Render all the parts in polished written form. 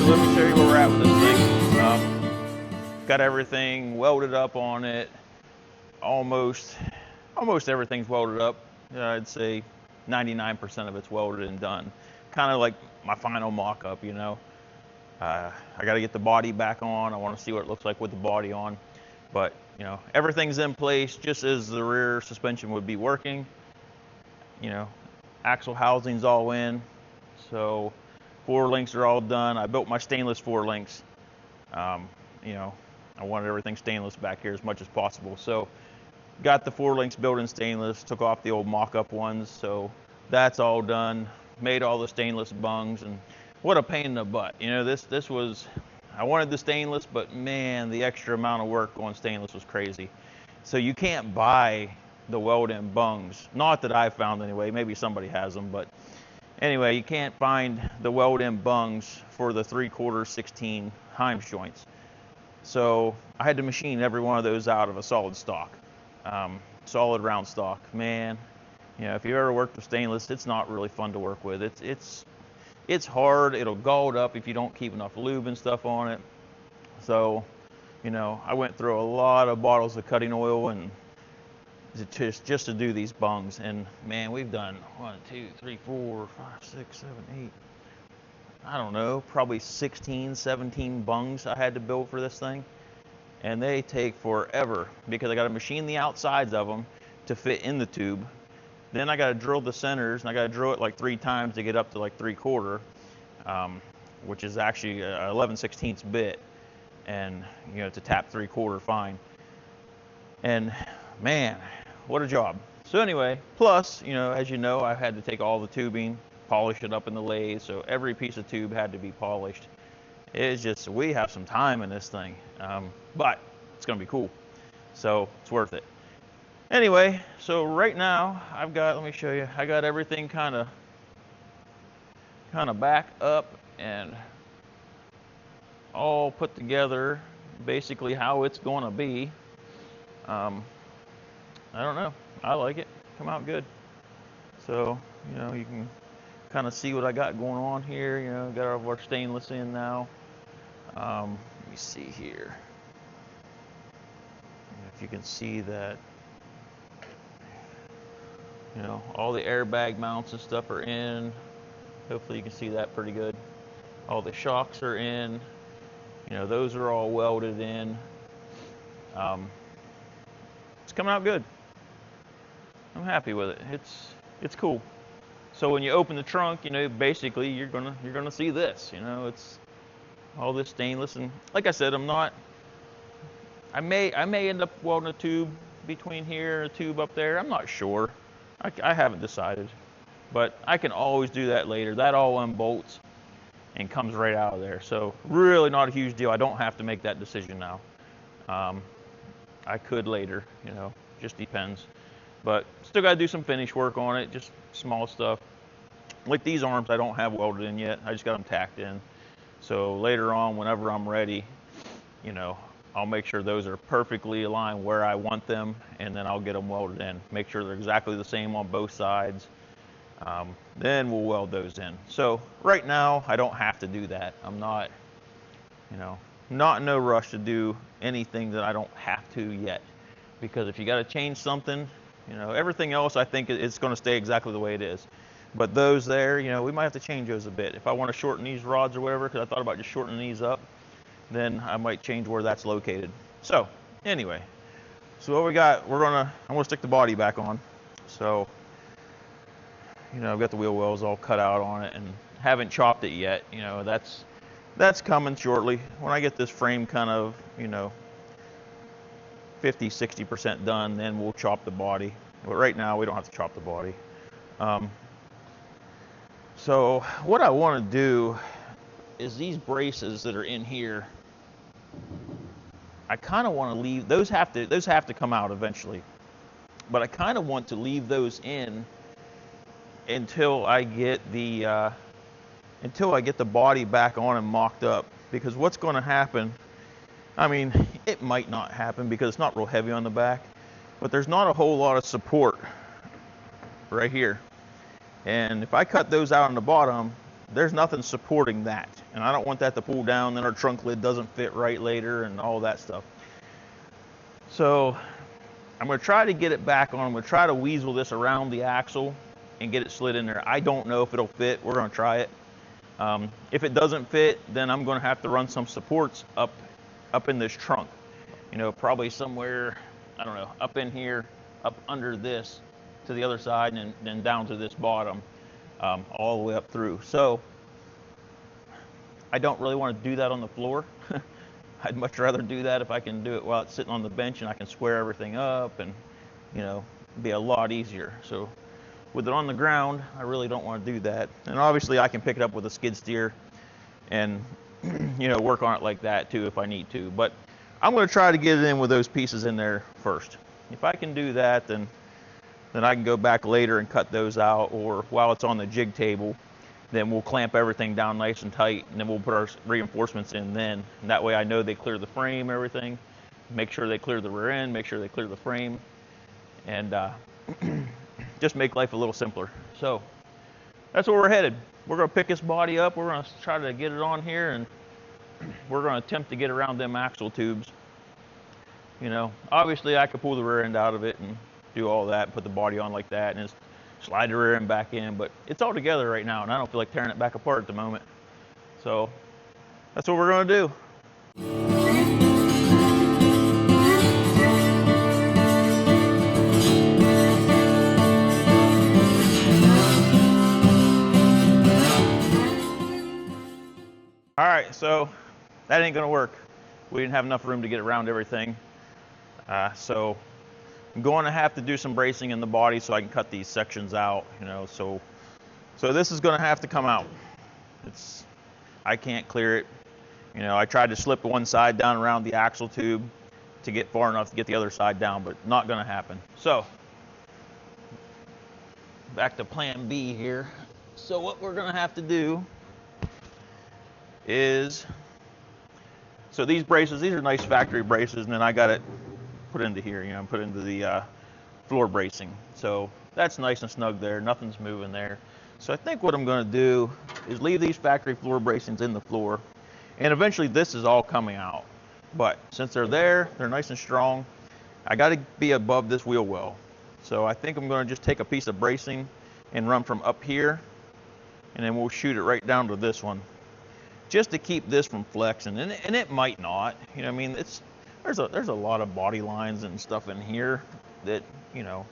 let me show you where we're at with this thing. Got everything welded up on it. Almost everything's welded up. I'd say 99% of it's welded and done. Kind of like my final mock-up, you know. I got to get the body back on. I want to see what it looks like with the body on. But, you know, everything's in place just as the rear suspension would be working. You know, axle housing's all in. So four links are all done. I built my stainless four links. You know, I wanted everything stainless back here as much as possible. So got the four links built in stainless, took off the old mock-up ones. So that's all done. Made all the stainless bungs, and what a pain in the butt. You know, this was, I wanted the stainless, but man, the extra amount of work on stainless was crazy. So you can't buy the weld-in bungs. Not that I've found anyway, maybe somebody has them, but anyway, you can't find the weld-in bungs for the 3/4 16 Heims joints. So I had to machine every one of those out of a solid stock, solid round stock. Man, you know, if you ever worked with stainless, it's not really fun to work with. It's hard. It'll gald up if you don't keep enough lube and stuff on it. So, you know, I went through a lot of bottles of cutting oil and just to do these bungs. And man, we've done 1, 2, 3, 4, 5, 6, 7, 8. I don't know, probably 16, 17 bungs I had to build for this thing. And they take forever because I got to machine the outsides of them to fit in the tube. Then I got to drill the centers, and I got to drill it like 3 times to get up to like 3/4, which is actually a 11/16 bit, and you know, to tap 3/4 fine. And man, what a job. So anyway, plus, you know, as you know, I had to take all the tubing, polish it up in the lathe, so every piece of tube had to be polished. It's just, we have some time in this thing, but it's gonna be cool, so it's worth it. Anyway, so right now I've got, let me show you, I got everything kind of back up and all put together, basically how it's going to be. I don't know, I like it, come out good. So, you know, you can kind of see what I got going on here. You know, got all of our stainless in now. Let me see here, if you can see that. You know, all the airbag mounts and stuff are in. Hopefully you can see that pretty good. All the shocks are in. You know, those are all welded in. It's coming out good. I'm happy with it. It's cool. So when you open the trunk, you know, basically you're gonna see this. You know, it's all this stainless, and like I said, I may end up welding a tube between here and a tube up there. I'm not sure. I haven't decided, but I can always do that later. That all unbolts and comes right out of there. So really not a huge deal. I don't have to make that decision now. I could later, you know, just depends. But still got to do some finish work on it, just small stuff. Like these arms I don't have welded in yet. I just got them tacked in. So later on, whenever I'm ready, you know, I'll make sure those are perfectly aligned where I want them, and then I'll get them welded in. Make sure they're exactly the same on both sides. Then we'll weld those in. So right now, I don't have to do that. I'm not, you know, not in no rush to do anything that I don't have to yet. Because if you got to change something, you know, everything else I think it's going to stay exactly the way it is. But those there, you know, we might have to change those a bit. If I want to shorten these rods or whatever, because I thought about just shortening these up, then I might change where that's located. So anyway, so what we got, I'm gonna stick the body back on. So, you know, I've got the wheel wells all cut out on it and haven't chopped it yet. You know, that's coming shortly. When I get this frame kind of, you know, 50-60% done, then we'll chop the body. But right now we don't have to chop the body. So what I want to do is these braces that are in here, I kind of want to leave those. Have to come out eventually, but I kind of want to leave those in until I get the body back on and mocked up. Because what's going to happen, I mean, it might not happen because it's not real heavy on the back, but there's not a whole lot of support right here. And if I cut those out on the bottom, there's nothing supporting that. And I don't want that to pull down, then our trunk lid doesn't fit right later and all that stuff. So I'm going to try to get it back on. I'm going to try to weasel this around the axle and get it slid in there. I don't know if it'll fit. We're going to try it. If it doesn't fit, then I'm going to have to run some supports up in this trunk. You know, probably somewhere, I don't know, up in here, up under this to the other side, and then down to this bottom, all the way up through. So I don't really want to do that on the floor. I'd much rather do that if I can do it while it's sitting on the bench and I can square everything up and, you know, be a lot easier. So with it on the ground, I really don't want to do that. And obviously I can pick it up with a skid steer and, you know, work on it like that too if I need to. But I'm going to try to get it in with those pieces in there first. If I can do that, then I can go back later and cut those out, or while it's on the jig table, then we'll clamp everything down nice and tight, and then we'll put our reinforcements in then. And that way I know they clear the frame, everything. Make sure they clear the rear end, make sure they clear the frame, and just make life a little simpler. So that's where we're headed. We're going to pick this body up. We're going to try to get it on here, and we're going to attempt to get around them axle tubes. You know, obviously I could pull the rear end out of it and do all that, put the body on like that, and just slide the rear end back in, but it's all together right now, and I don't feel like tearing it back apart at the moment. So that's what we're going to do. All right, so that ain't going to work. We didn't have enough room to get around everything. So I'm going to have to do some bracing in the body so I can cut these sections out, you know, so this is going to have to come out. I can't clear it. You know, I tried to slip one side down around the axle tube to get far enough to get the other side down, but not going to happen. So back to plan B here. So what we're going to have to do is, so these braces, these are nice factory braces, and then I got it put into here, you know, put into the floor bracing. So that's nice and snug there, nothing's moving there. So I think what I'm going to do is leave these factory floor bracings in the floor, and eventually this is all coming out. But since they're there, they're nice and strong, I got to be above this wheel well. So I think I'm going to just take a piece of bracing and run from up here, and then we'll shoot it right down to this one, just to keep this from flexing. And it might not, you know, I mean, there's a lot of body lines and stuff in here that, you know,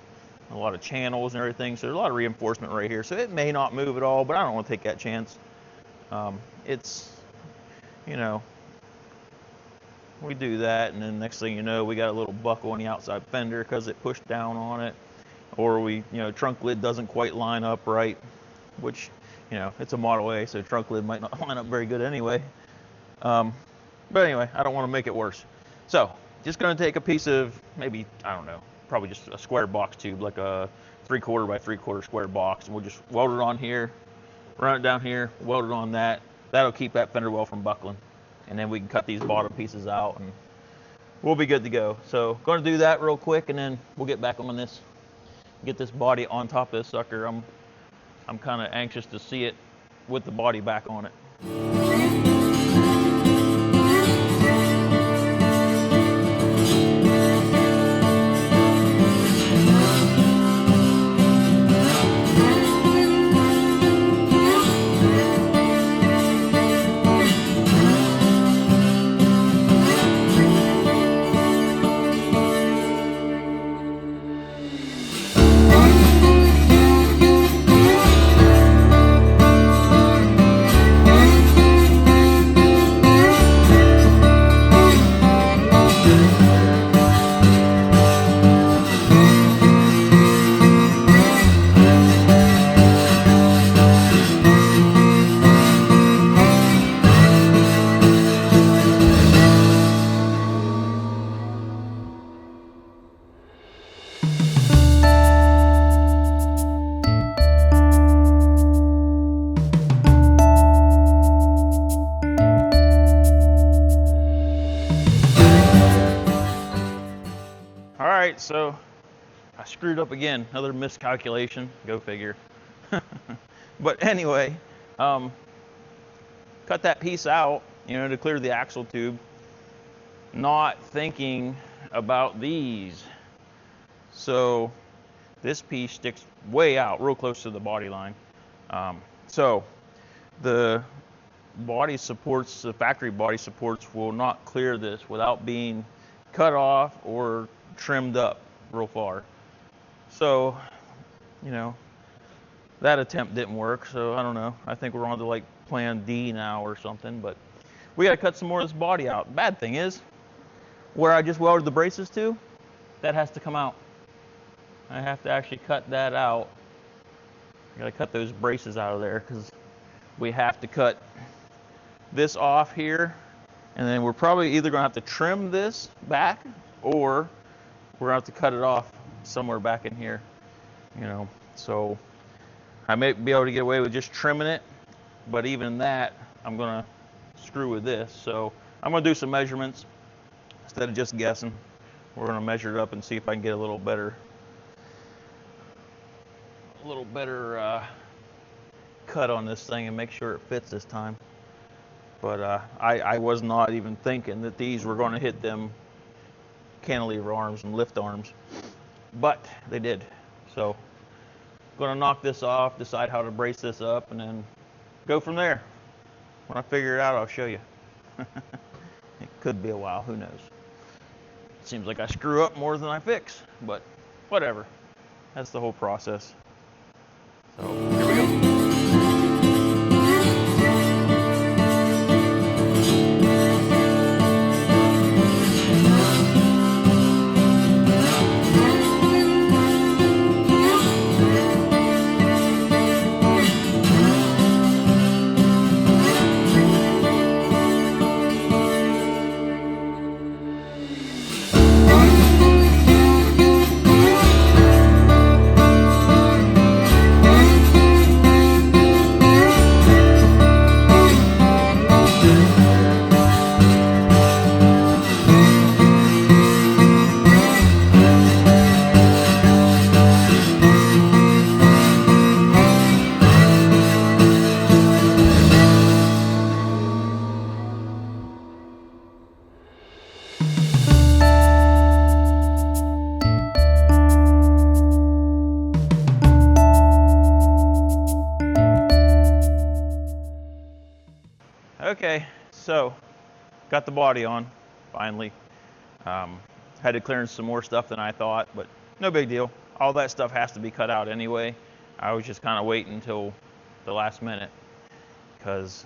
a lot of channels and everything, so there's a lot of reinforcement right here, so it may not move at all, but I don't want to take that chance. It's, you know, we do that, and then next thing you know, we got a little buckle on the outside fender because it pushed down on it, or we, you know, trunk lid doesn't quite line up right, which, you know, it's a Model A, so trunk lid might not line up very good anyway. But anyway, I don't want to make it worse. So just going to take a piece of, maybe, I don't know, probably just a square box tube, like a 3/4 by 3/4 square box, and we'll just weld it on here, run it down here, weld it on that. That'll keep that fender well from buckling, and then we can cut these bottom pieces out and we'll be good to go. So going to do that real quick, and then we'll get back on this, get this body on top of this sucker. I'm kind of anxious to see it with the body back on it. So I screwed up again, another miscalculation, go figure. But anyway, cut that piece out, you know, to clear the axle tube, not thinking about these. So this piece sticks way out, real close to the body line. So the body supports, the factory body supports will not clear this without being cut off or trimmed up real far. So, you know, that attempt didn't work, so I don't know. I think we're on to like plan D now or something, but we gotta cut some more of this body out. Bad thing is, where I just welded the braces to, that has to come out. I have to actually cut that out. I gotta cut those braces out of there because we have to cut this off here, and then we're probably either gonna have to trim this back or we're gonna have to cut it off somewhere back in here, you know. So I may be able to get away with just trimming it, but even that I'm gonna screw with this. So I'm gonna do some measurements instead of just guessing. We're gonna measure it up and see if I can get a little better cut on this thing and make sure it fits this time. But I was not even thinking that these were going to hit them cantilever arms and lift arms, but they did. So I'm going to knock this off, decide how to brace this up, and then go from there. When I figure it out, I'll show you. It could be a while, who knows. It seems like I screw up more than I fix, but whatever. That's the whole process. So here we go. Okay, so got the body on finally. Had to clear some more stuff than I thought, but no big deal. All that stuff has to be cut out anyway. I was just kind of waiting until the last minute because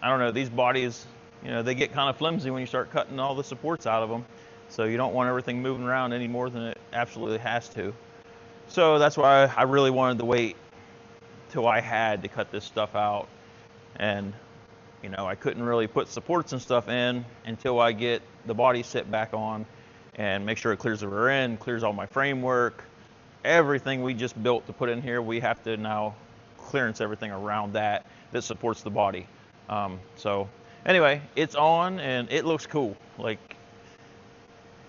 I don't know, these bodies, you know, they get kind of flimsy when you start cutting all the supports out of them. So you don't want everything moving around any more than it absolutely has to. So that's why I really wanted to wait till I had to cut this stuff out. And you know, I couldn't really put supports and stuff in until I get the body set back on and make sure it clears the rear end, clears all my framework, everything we just built to put in here. We have to now clearance everything around that supports the body. So anyway, it's on and it looks cool. Like,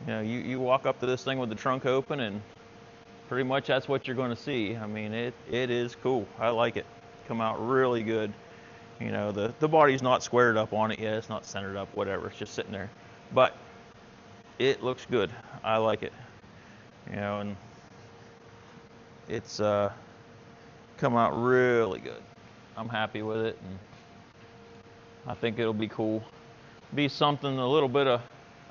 you know, you walk up to this thing with the trunk open and pretty much that's what you're going to see. I mean, it is cool. I like it. Come out really good. You know, the body's not squared up on it yet. It's not centered up, whatever. It's just sitting there. But it looks good. I like it. You know, and it's come out really good. I'm happy with it. And I think it'll be cool. Be something, a little bit of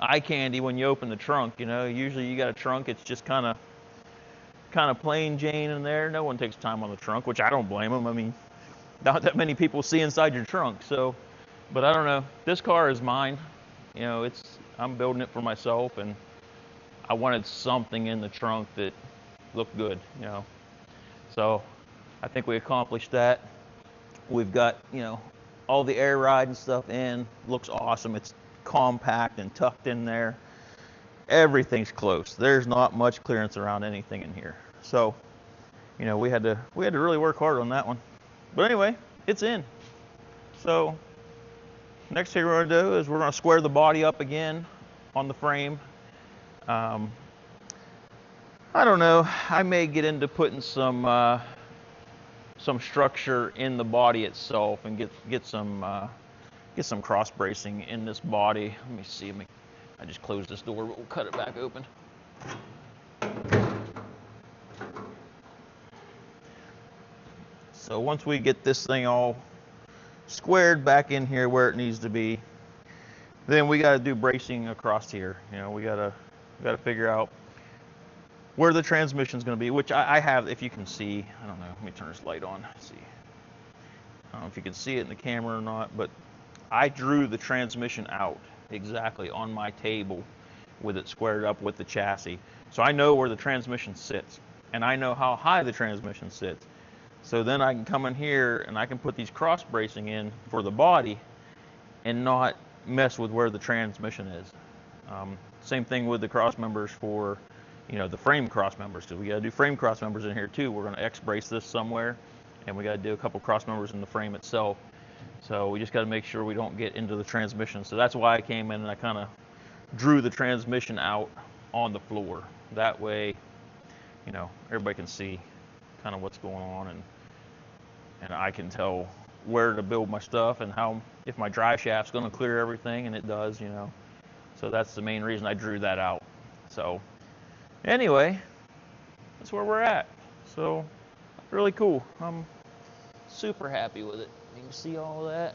eye candy when you open the trunk. You know, usually you got a trunk, it's just kind of plain Jane in there. No one takes time on the trunk, which I don't blame them. I mean, not that many people see inside your trunk. So, but I don't know. This car is mine. You know, I'm building it for myself, and I wanted something in the trunk that looked good. You know, so I think we accomplished that. We've got, you know, all the air ride and stuff in. Looks awesome. It's compact and tucked in there. Everything's close. There's not much clearance around anything in here. So, you know, we had to really work hard on that one. But anyway, it's in. So next thing we're going to do is we're going to square the body up again on the frame. I don't know. I may get into putting some structure in the body itself and get some cross bracing in this body. Let me see. I just closed this door, but we'll cut it back open. So once we get this thing all squared back in here where it needs to be, then we got to do bracing across here. You know, we got to figure out where the transmission is going to be, which I have, if you can see. I don't know. Let me turn this light on. Let's see. I don't know if you can see it in the camera or not, but I drew the transmission out exactly on my table with it squared up with the chassis. So I know where the transmission sits, and I know how high the transmission sits. So then I can come in here and I can put these cross bracing in for the body and not mess with where the transmission is. Same thing with the cross members for, you know, the frame cross members, because we got to do frame cross members in here too. We're going to X brace this somewhere, and we got to do a couple cross members in the frame itself. So we just got to make sure we don't get into the transmission. So that's why I came in and I kind of drew the transmission out on the floor. That way, you know, everybody can see kind of what's going on, and I can tell where to build my stuff and how, if my drive shaft's going to clear everything, and it does, you know. So that's the main reason I drew that out. So anyway, that's where we're at. So really cool. I'm super happy with it. You can see all of that.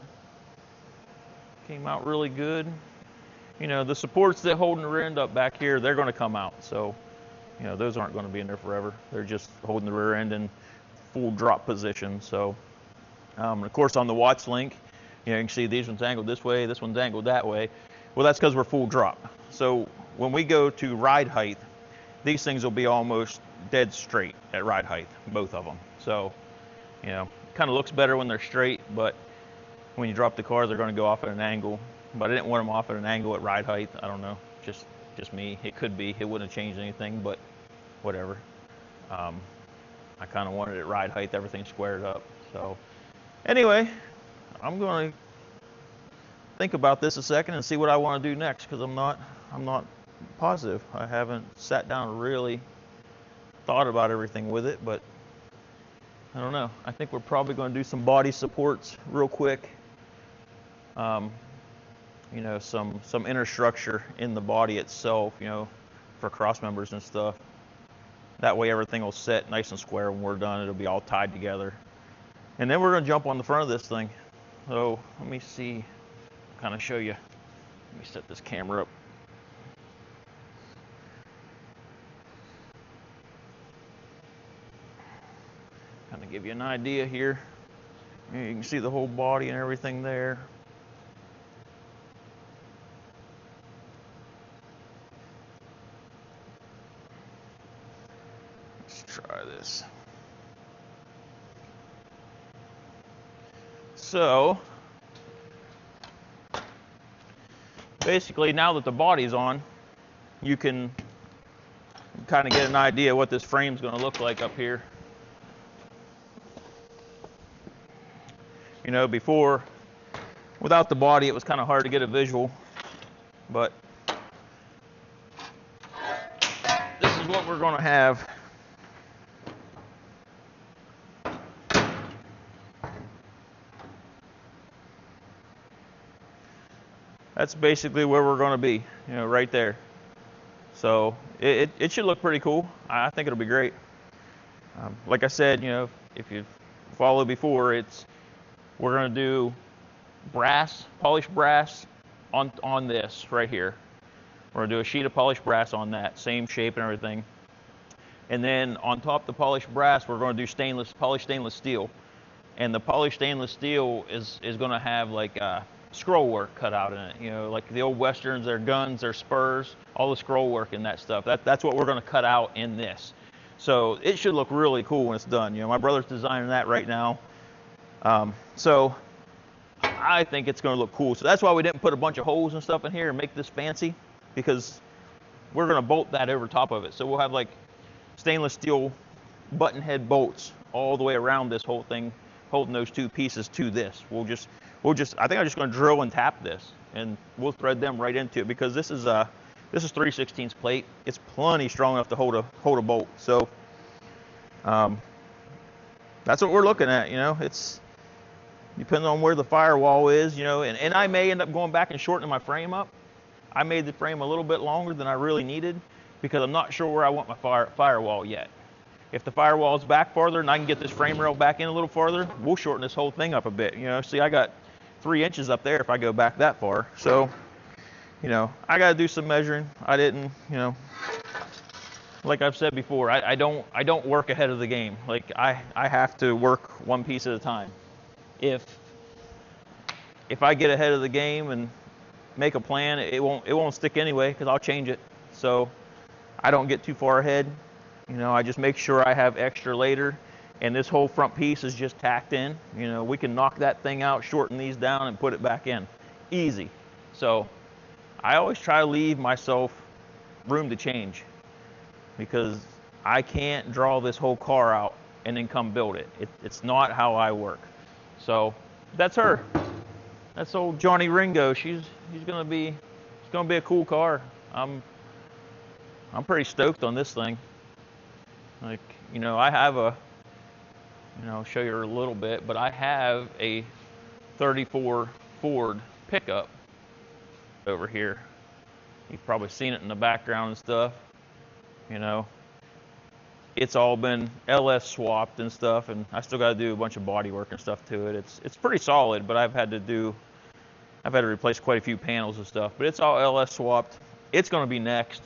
Came out really good. You know, the supports that holding the rear end up back here, they're going to come out. So, you know, those aren't going to be in there forever. They're just holding the rear end in full drop position. So, of course, on the Watts link, you know, you can see these ones angled this way, this one's angled that way. Well, that's because we're full drop. So when we go to ride height, these things will be almost dead straight at ride height, both of them. So, you know, kind of looks better when they're straight, but when you drop the car, they're going to go off at an angle. But I didn't want them off at an angle at ride height. I don't know, just me. It could be. It wouldn't have changed anything, but whatever. I kind of wanted it ride height, everything squared up. So anyway, I'm going to think about this a second and see what I want to do next, because I'm not positive. I haven't sat down and really thought about everything with it, but I don't know. I think we're probably going to do some body supports real quick. You know, some inner structure in the body itself, you know, for cross members and stuff. That way everything will set nice and square when we're done. It'll be all tied together. And then we're going to jump on the front of this thing. So let me see, kind of show you. Let me set this camera up. Kind of give you an idea here. You can see the whole body and everything there. Try this. So basically, now that the body's on, you can kind of get an idea what this frame's going to look like up here. You know, before, without the body, it was kind of hard to get a visual, but this is what we're going to have. That's basically where we're going to be, you know, right there. So it should look pretty cool. I think it'll be great. Like I said, you know, if you followed before, we're going to do brass, polished brass on this right here. We're going to do a sheet of polished brass on that, same shape and everything. And then on top of the polished brass, we're going to do polished stainless steel. And the polished stainless steel is going to have like scroll work cut out in it, you know, like the old westerns, their guns, their spurs, all the scroll work and that stuff. That's what we're going to cut out in this. So it should look really cool when it's done. You know, my brother's designing that right now. So I think it's going to look cool. So that's why we didn't put a bunch of holes and stuff in here and make this fancy, because we're going to bolt that over top of it. So we'll have like stainless steel button head bolts all the way around this whole thing, holding those two pieces to this. I think I'm just going to drill and tap this, and we'll thread them right into it, because this is 3/16 plate. It's plenty strong enough to hold a bolt. So that's what we're looking at. You know, it's depending on where the firewall is. You know, and I may end up going back and shortening my frame up. I made the frame a little bit longer than I really needed because I'm not sure where I want my firewall yet. If the firewall is back farther and I can get this frame rail back in a little farther, we'll shorten this whole thing up a bit. You know, see, I got 3 inches up there if I go back that far. So, you know, I got to do some measuring. I didn't, you know, like I've said before, I don't work ahead of the game. Like I have to work one piece at a time. If I get ahead of the game and make a plan, it won't stick anyway because I'll change it. So I don't get too far ahead. You know, I just make sure I have extra later, and this whole front piece is just tacked in. You know, we can knock that thing out, shorten these down, and put it back in. Easy. So I always try to leave myself room to change because I can't draw this whole car out and then come build it. It's not how I work. So that's her. That's old Johnny Ringo. She's gonna be a cool car. I'm pretty stoked on this thing. Like, you know, I have a, you know, I'll show you a little bit, but I have a 34 Ford pickup over here. You've probably seen it in the background and stuff. You know, it's all been LS swapped and stuff, and I still got to do a bunch of body work and stuff to it. It's pretty solid, but I've had to replace quite a few panels and stuff, but it's all LS swapped. It's going to be next.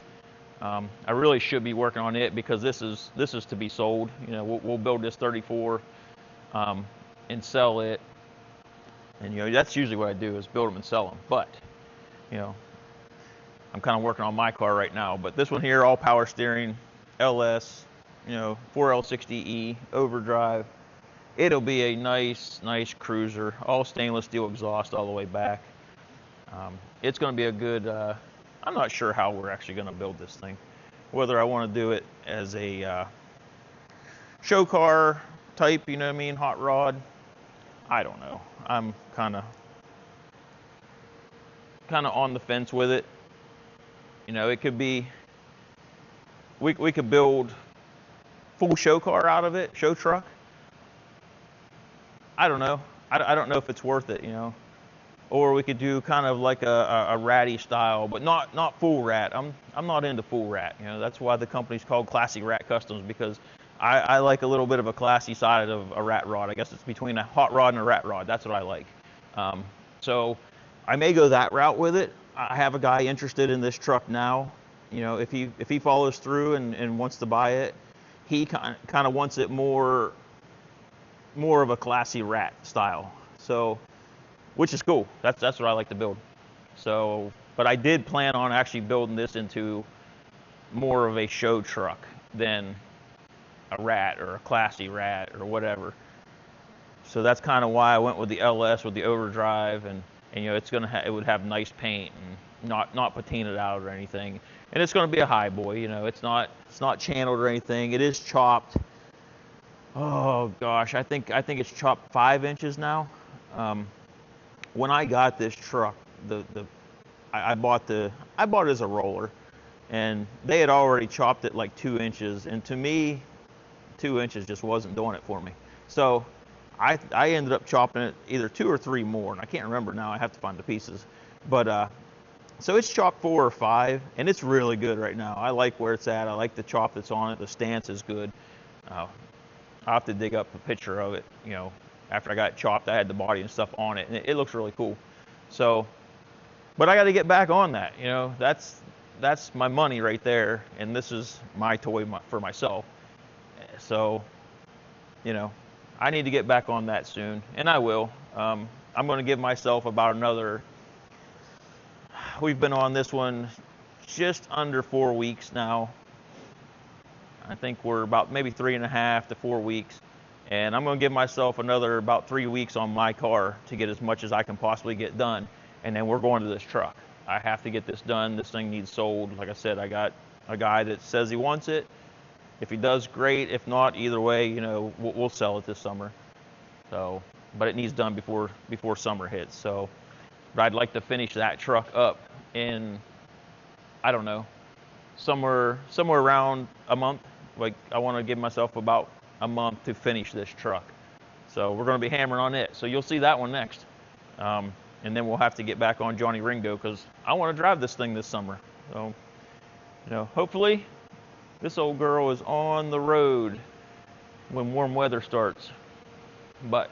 I really should be working on it because this is to be sold. You know, we'll build this 34 and sell it, and you know that's usually what I do is build them and sell them. But you know, I'm kind of working on my car right now. But this one here, all power steering, LS, you know, 4L60E overdrive. It'll be a nice cruiser, all stainless steel exhaust all the way back. It's going to be a good. I'm not sure how we're actually going to build this thing. Whether I want to do it as a show car type, you know what I mean, hot rod. I don't know. I'm kind of on the fence with it. You know, it could be. We could build full show car out of it, show truck. I don't know. I don't know if it's worth it, you know. Or we could do kind of like a ratty style, but not full rat. I'm not into full rat. You know, that's why the company's called Classy Rat Customs, because I like a little bit of a classy side of a rat rod. I guess it's between a hot rod and a rat rod. That's what I like. So I may go that route with it. I have a guy interested in this truck now. You know, if he follows through and wants to buy it, he kind of wants it more of a classy rat style. So, which is cool. That's what I like to build. So, but I did plan on actually building this into more of a show truck than a rat or a classy rat or whatever. So that's kind of why I went with the LS with the overdrive, and you know it would have nice paint and not patinaed out or anything. And it's going to be a high boy. You know, it's not channeled or anything. It is chopped. Oh gosh, I think it's chopped 5 inches now. When I got this truck, I bought it as a roller, and they had already chopped it like 2 inches, and to me, 2 inches just wasn't doing it for me. So I ended up chopping it either 2 or 3 more, and I can't remember now. I have to find the pieces, but so it's chopped 4 or 5, and it's really good right now. I like where it's at. I like the chop that's on it. The stance is good. I'll have to dig up a picture of it, you know. After I got it chopped, I had the body and stuff on it, and it looks really cool. So, but I got to get back on that. You know, that's my money right there, and this is my toy for myself. So, you know, I need to get back on that soon, and I will. I'm going to give myself about another. We've been on this one just under 4 weeks now. I think we're about maybe 3.5 to 4 weeks. And I'm going to give myself another about 3 weeks on my car to get as much as I can possibly get done. And then we're going to this truck. I have to get this done. This thing needs sold. Like I said, I got a guy that says he wants it. If he does, great. If not, either way, you know, we'll sell it this summer. So, but it needs done before summer hits. So, but I'd like to finish that truck up in, I don't know, somewhere around a month. Like I want to give myself about a month to finish this truck. So we're going to be hammering on it. So you'll see that one next. And then we'll have to get back on Johnny Ringo because I want to drive this thing this summer. So, hopefully this old girl is on the road when warm weather starts. But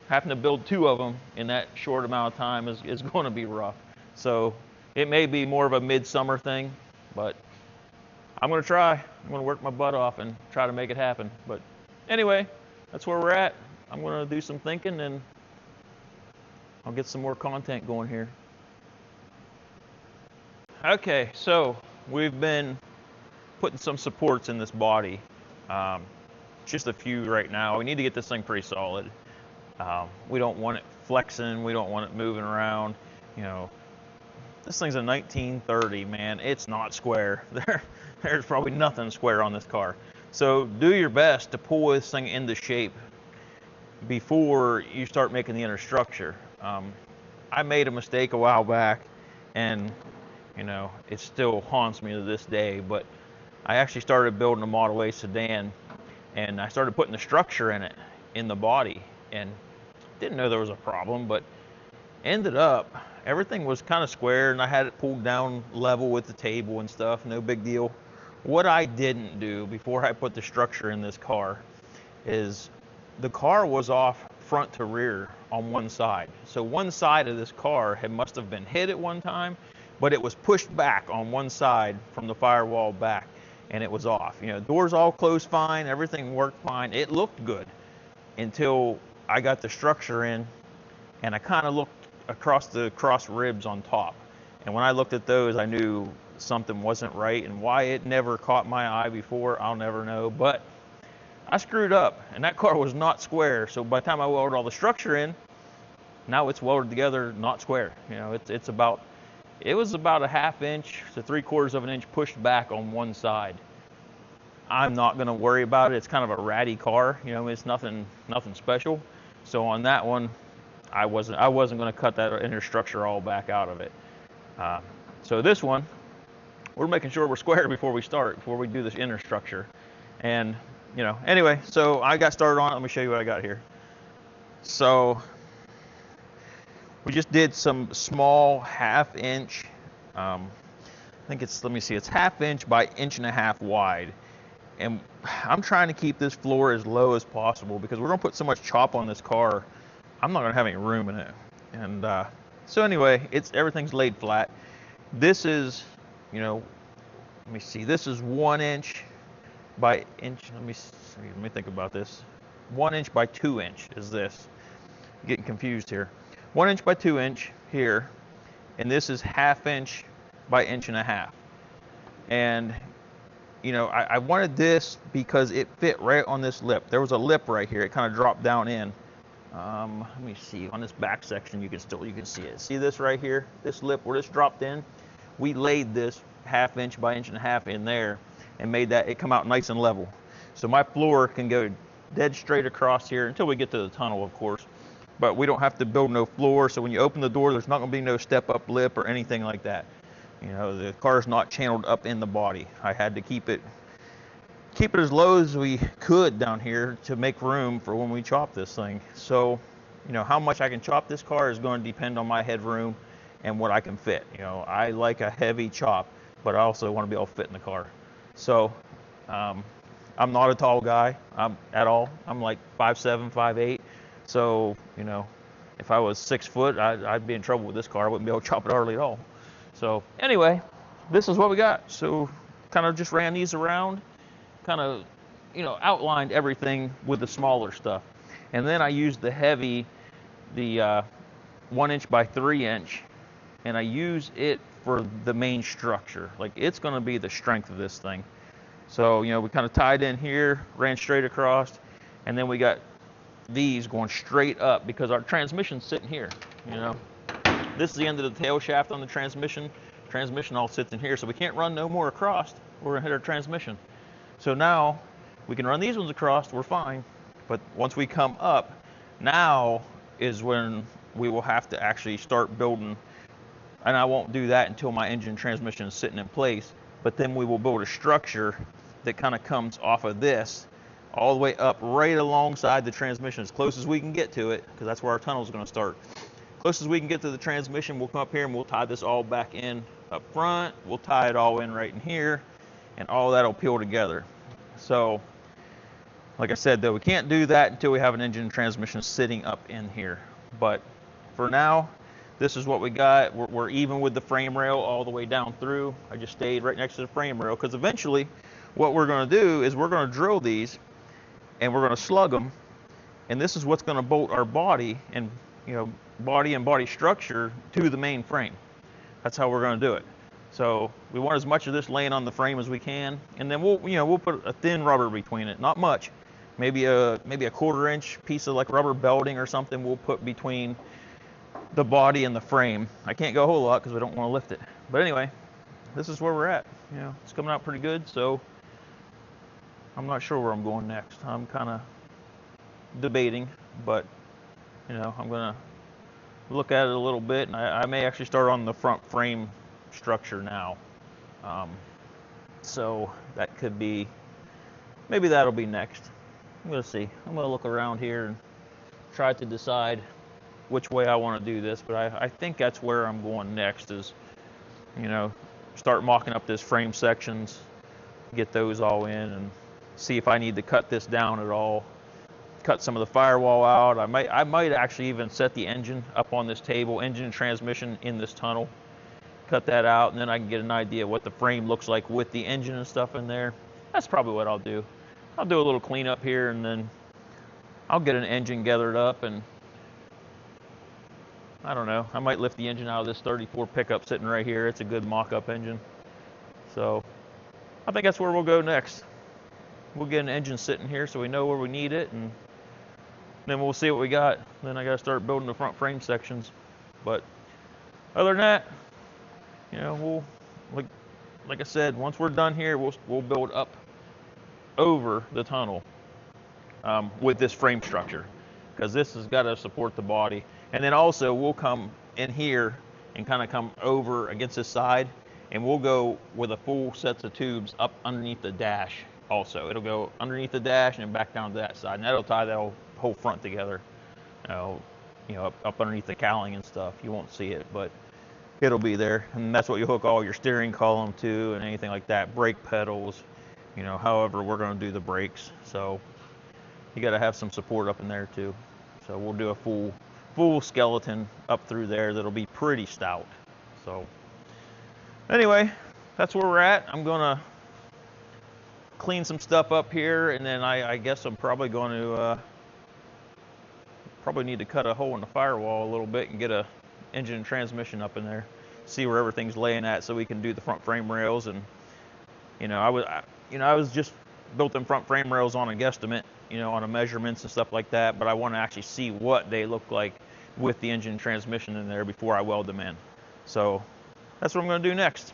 having to build 2 of them in that short amount of time is going to be rough. So it may be more of a midsummer thing, but I'm going to try. I'm going to work my butt off and try to make it happen. But anyway, that's where we're at. I'm going to do some thinking and I'll get some more content going here. Okay, so we've been putting some supports in this body. Just a few right now. We need to get this thing pretty solid. We don't want it flexing. We don't want it moving around. This thing's a 1930, man. It's not square. There's probably nothing square on this car. So do your best to pull this thing into shape before you start making the inner structure. I made a mistake a while back, and it still haunts me to this day, but I actually started building a Model A sedan, and I started putting the structure in it, in the body, and didn't know there was a problem, but ended up everything was kind of square, and I had it pulled down level with the table and stuff, no big deal. What I didn't do before I put the structure in this car is the car was off front to rear on one side. So one side of this car must have been hit at one time, but it was pushed back on one side from the firewall back, and it was off. Doors all closed fine, everything worked fine. It looked good until I got the structure in, and I kind of looked across the cross ribs on top. And when I looked at those, I knew something wasn't right, and why it never caught my eye before, I'll never know. But I screwed up, and that car was not square. So by the time I welded all the structure in, now it's welded together, not square. It was about a 1/2 inch to 3/4 of an inch pushed back on one side. I'm not going to worry about it. It's kind of a ratty car. It's nothing special. So on that one, I wasn't going to cut that inner structure all back out of it. So this one, we're making sure we're square before we do this inner structure. And anyway, so I got started on it. Let me show you what I got here. So we just did some small 1/2 inch. I think it's 1/2 inch by 1.5 inches wide. And I'm trying to keep this floor as low as possible because we're going to put so much chop on this car. I'm not going to have any room in it. And so anyway, everything's laid flat. This is, let me see. This is 1 inch by inch. Let me think about this. 1 inch by 2 inch is this. I'm getting confused here. 1 inch by 2 inch here, and this is 1/2 inch by 1.5 inches. And I wanted this because it fit right on this lip. There was a lip right here. It kind of dropped down in. Let me see. On this back section, you can see it. See this right here? This lip where this dropped in? We laid this 1/2 inch by 1.5 inches in there and made that it come out nice and level. So my floor can go dead straight across here until we get to the tunnel, of course. But we don't have to build no floor. So when you open the door, there's not going to be no step-up lip or anything like that. The car's not channeled up in the body. I had to keep it as low as we could down here to make room for when we chop this thing. So, how much I can chop this car is going to depend on my headroom and what I can fit. I like a heavy chop, but I also want to be able to fit in the car. So, I'm not a tall guy at all. I'm like 5'7", 5'8". So, if I was 6 foot, I'd be in trouble with this car. I wouldn't be able to chop it hardly at all. So anyway, this is what we got. So kind of just ran these around, kind of, outlined everything with the smaller stuff. And then I used the heavy, the 1 inch by 3 inch, and I use it for the main structure. Like, it's going to be the strength of this thing. So, we kind of tied in here, ran straight across, and then we got these going straight up because our transmission's sitting here, This is the end of the tail shaft on the transmission. Transmission all sits in here, so we can't run no more across. We're gonna hit our transmission. So now we can run these ones across, we're fine. But once we come up, now is when we will have to actually start building, and I won't do that until my engine transmission is sitting in place, but then we will build a structure that kind of comes off of this all the way up right alongside the transmission, as close as we can get to it, because that's where our tunnel is going to start. Close as we can get to the transmission, we'll come up here and we'll tie this all back in up front. We'll tie it all in right in here, and all that'll peel together. So, like I said, though, we can't do that until we have an engine and transmission sitting up in here. But for now, this is what we got. We're even with the frame rail all the way down through. I just stayed right next to the frame rail, because eventually what we're going to do is we're going to drill these and we're going to slug them, and this is what's going to bolt our body and body structure to the main frame. That's how we're going to do it. So we want as much of this laying on the frame as we can, and then we'll put a thin rubber between it, not much, maybe a 1/4 inch piece of like rubber belting or something we'll put between the body and the frame. I can't go a whole lot because we don't want to lift it. But anyway, this is where we're at. It's coming out pretty good, so I'm not sure where I'm going next. I'm kind of debating, but I'm gonna look at it a little bit, and I may actually start on the front frame structure now. So that could be, maybe that'll be next. I'm gonna see. I'm gonna look around here and try to decide which way I want to do this, but I think that's where I'm going next, is start mocking up this frame sections, get those all in, and see if I need to cut this down at all, cut some of the firewall out. I might actually even set the engine up on this table, engine and transmission in this tunnel, cut that out, and then I can get an idea what the frame looks like with the engine and stuff in there. That's probably what I'll do. I'll do a little cleanup here, and then I'll get an engine gathered up, and I don't know, I might lift the engine out of this 34 pickup sitting right here. It's a good mock-up engine. So I think that's where we'll go next. We'll get an engine sitting here so we know where we need it, and then we'll see what we got. Then I got to start building the front frame sections. But other than that, we'll, like I said, once we're done here, we'll build up over the tunnel with this frame structure, because this has got to support the body. And then also we'll come in here and kind of come over against this side, and we'll go with a full sets of tubes up underneath the dash also. It'll go underneath the dash and then back down to that side, and that'll tie that whole front together. Up underneath the cowling and stuff. You won't see it, but it'll be there, and that's what you hook all your steering column to and anything like that. Brake pedals, however we're going to do the brakes. So you got to have some support up in there too. So we'll do a full skeleton up through there that'll be pretty stout. So anyway, that's where we're at. I'm gonna clean some stuff up here, and then I guess I'm probably going to probably need to cut a hole in the firewall a little bit and get a engine and transmission up in there, see where everything's laying at, so we can do the front frame rails. And I was just built them front frame rails on a guesstimate, on a measurements and stuff like that, but I want to actually see what they look like with the engine and transmission in there before I weld them in. So that's what I'm going to do next.